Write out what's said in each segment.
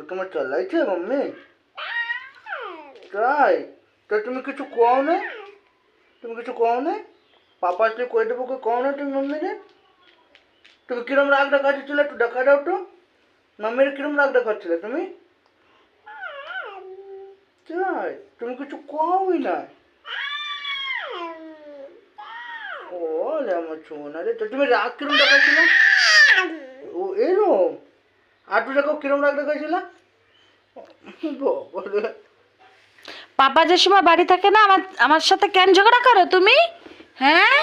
তোমার চালাইছে মাম্মি? তাই? তা তুমি কিছু কও না? তুমি কিছু কও না? পাপা আসলে কয়ে দেবো কও না তুমি মাম্মিরে? তুমি কিরম রাগ দেখাচ্ছিলে একটু দেখা দাও তো। মাম্মির কিরম রাগ দেখাচ্ছিলে তুমি? তাই? তুমি কিছু কওই না। ও আমার সোনা রে, তো তুমি রাগ কিরম দেখাচ্ছিলে? ও এরম? আটু দেখো কিরম রাগ দেখাচ্ছিলে? বাবা, পাপা যে সময় বাড়ি থাকে না, আমার আমার সাথে কেন ঝগড়া করো তুমি? হ্যাঁ,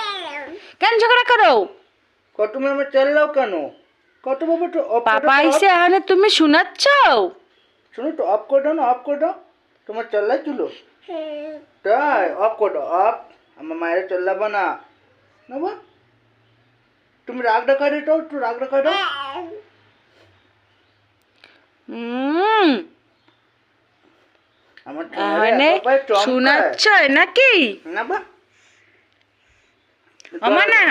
কেন ঝগড়া করো? তুমি আমার চাল্লাও কেন? কত বাবা একটু অফ করে পাপা দাও। এসে এখানে তুমি শোনাচ্ছ? শোনো তো, অফ করে দাও না, অফ করে দাও। তোমার চাল্লাই ছিল তাই? অফ করে দাও, অফ। আমার মায়ের চাল্লাবা না নেবা। তুমি রাগ দেখাই দাও, একটু রাগ দেখাই দাও। আমার এখানে শোনাচ্ছ নাকি? না বা আমার না,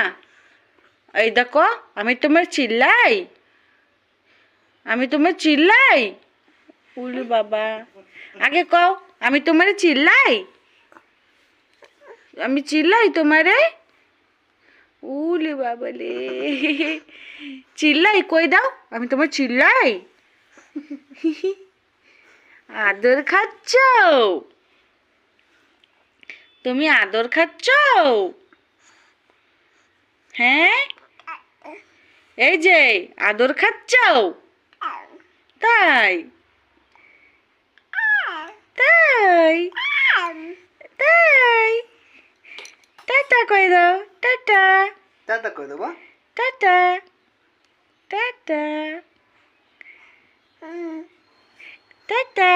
এই দেখো, আমি তোমার চিল্লাই, আমি তোমার চিল্লাই। উলি বাবা, আগে কও, আমি তোমারে চিল্লাই? আমি চিল্লাই তোমারে? উলি বাবা রে, চিল্লাই কই দাও, আমি তোমার চিল্লাই? আদর খাচ্ছ? তুমি আদর খাচ্ছ? হ্যাঁ, এই যে আদর খাচ্ছ? তাই? তাই? তাই? টাটা কই দাও, টাটা। টাটা করে দেবো। Tata, tata, tata.